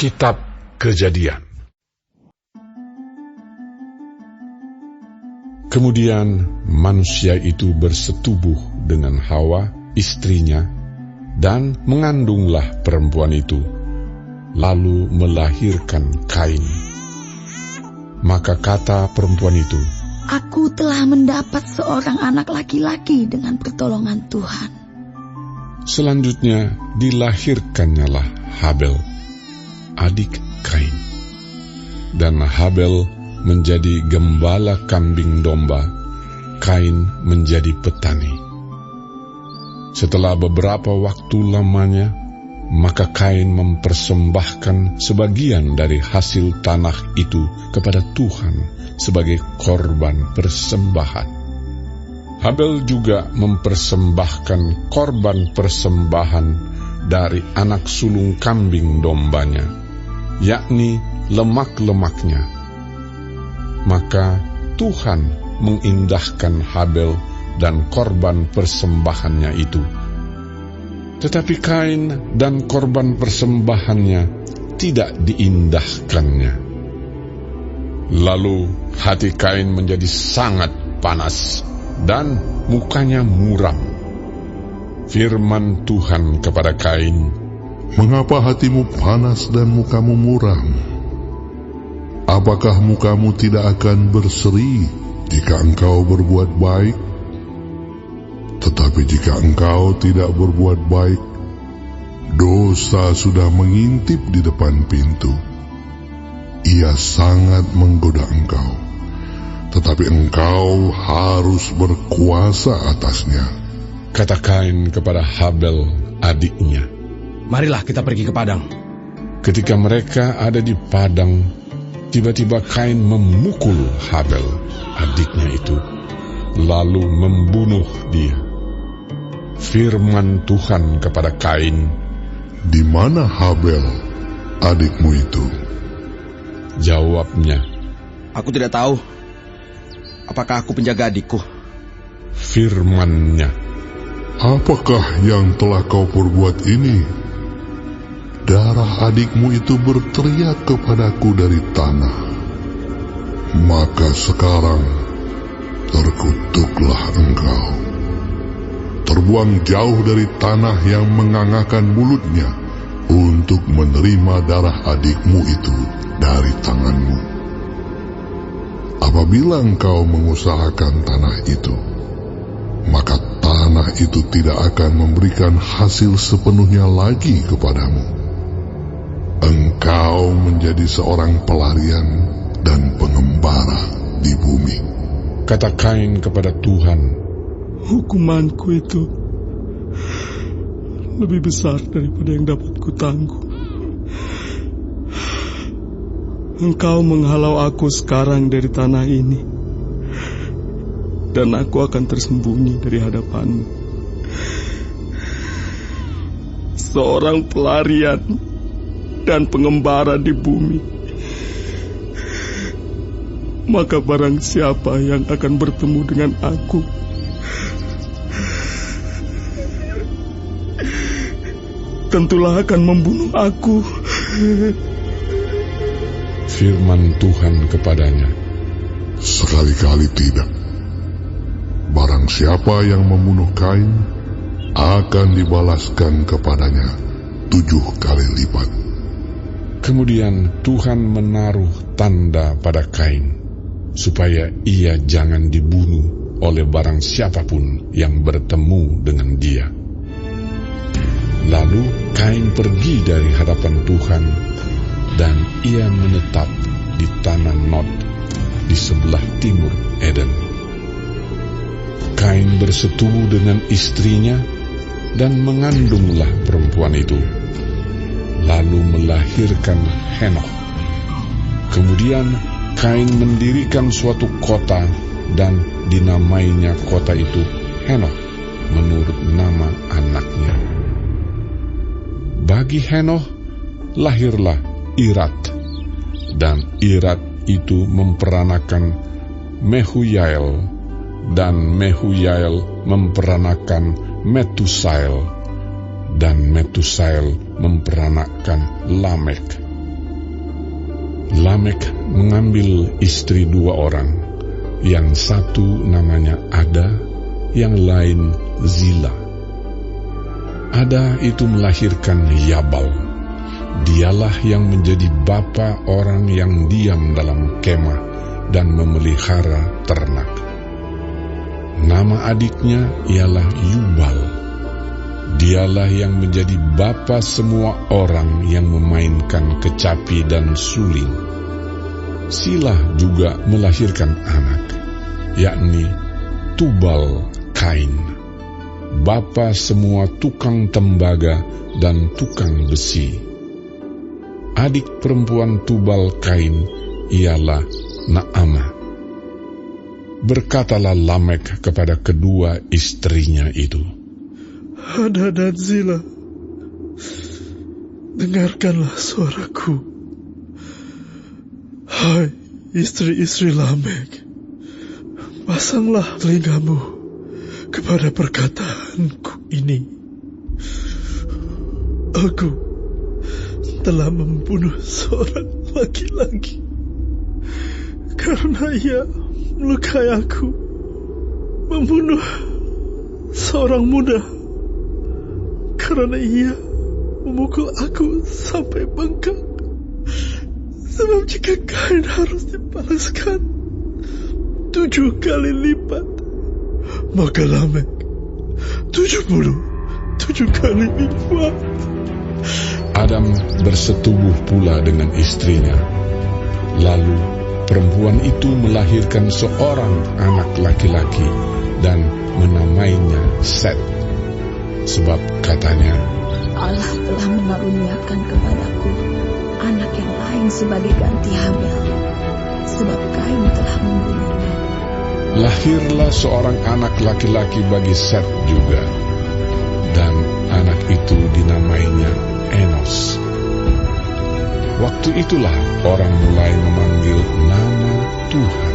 Kitab Kejadian. Kemudian manusia itu bersetubuh dengan Hawa, istrinya, dan mengandunglah perempuan itu, lalu melahirkan Kain. Maka kata perempuan itu, "Aku telah mendapat seorang anak laki-laki dengan pertolongan Tuhan." Selanjutnya dilahirkannyalah Habel, adik Kain. Dan Habel menjadi gembala kambing domba, Kain menjadi petani. Setelah beberapa waktu lamanya, maka Kain mempersembahkan sebagian dari hasil tanah itu kepada Tuhan sebagai korban persembahan. Habel juga mempersembahkan korban persembahan dari anak sulung kambing dombanya, yakni lemak-lemaknya. Maka Tuhan mengindahkan Habel dan korban persembahannya itu. Tetapi Kain dan korban persembahannya tidak diindahkannya. Lalu hati Kain menjadi sangat panas dan mukanya muram. Firman Tuhan kepada Kain, "Mengapa hatimu panas dan mukamu muram? Apakah mukamu tidak akan berseri jika engkau berbuat baik? Tetapi jika engkau tidak berbuat baik, dosa sudah mengintip di depan pintu. Ia sangat menggoda engkau, tetapi engkau harus berkuasa atasnya." Kata Kain kepada Habel adiknya, "Marilah kita pergi ke padang." Ketika mereka ada di padang, tiba-tiba Kain memukul Habel adiknya itu, lalu membunuh dia. Firman Tuhan kepada Kain, "Di mana Habel, adikmu itu?" Jawabnya, "Aku tidak tahu. Apakah aku penjaga adikku?" Firman-Nya, "Apakah yang telah kau perbuat ini? Darah adikmu itu berteriak kepadaku dari tanah. Maka sekarang terkutuklah engkau. Terbuang jauh dari tanah yang mengangakkan mulutnya untuk menerima darah adikmu itu dari tanganmu. Apabila engkau mengusahakan tanah itu, maka tanah itu tidak akan memberikan hasil sepenuhnya lagi kepadamu. Engkau menjadi seorang pelarian dan pengembara di bumi." kata Kain kepada Tuhan, "Hukumanku itu lebih besar daripada yang dapat kutangguh. Engkau menghalau aku sekarang dari tanah ini, dan aku akan tersembunyi dari hadapanmu. Seorang pelarian dan pengembara di bumi. Maka barang siapa yang akan bertemu dengan aku, tentulah akan membunuh aku." Firman Tuhan kepadanya, "Sekali-kali tidak. Barang siapa yang membunuh Kain akan dibalaskan kepadanya 7 kali lipat." Kemudian Tuhan menaruh tanda pada Kain, supaya ia jangan dibunuh oleh barang siapapun yang bertemu dengan dia. Lalu Kain pergi dari hadapan Tuhan, dan ia menetap di tanah Nod, di sebelah timur Eden. Kain bersetubuh dengan istrinya, dan mengandunglah perempuan itu, lalu melahirkan Henokh. Kemudian Kain mendirikan suatu kota, dan dinamainya kota itu Henokh menurut nama anaknya. Bagi Henokh lahirlah Irat, dan Irat itu memperanakan Mehuyael, dan Mehuyael memperanakan Metusael, dan Metusael memperanakan Lamek. Lamek mengambil istri 2 orang, yang satu namanya Ada, yang lain Zila. Ada itu melahirkan Yabal. Dialah yang menjadi bapa orang yang diam dalam kemah dan memelihara ternak. Nama adiknya ialah Yubal. Dialah yang menjadi bapa semua orang yang memainkan kecapi dan suling. Silah juga melahirkan anak, yakni Tubal Kain, bapa semua tukang tembaga dan tukang besi. Adik perempuan Tubal Kain ialah Naamah. Berkatalah Lamek kepada kedua istrinya itu, Ada dan Zila, dengarkanlah suaraku. Hai istri-istri Lamek, pasanglah telingamu kepada perkataanku ini. Aku telah membunuh seorang laki-laki karena ia melukai aku, membunuh seorang muda karena ia memukul aku sampai bengkak. Sebab jika Kain harus dibalaskan 7 kali lipat, maka Lamek 77 kali lipat. Adam bersetubuh pula dengan istrinya. Lalu perempuan itu melahirkan seorang anak laki-laki dan menamainya Set. Sebab katanya, Allah telah mengaruniakan kepadaku anak yang lain sebagai ganti Habel, sebab Kain telah membunuhnya. lahirlah seorang anak laki-laki bagi Set juga, dan anak itu dinamainya Enos. Waktu itulah orang mulai memanggil nama Tuhan.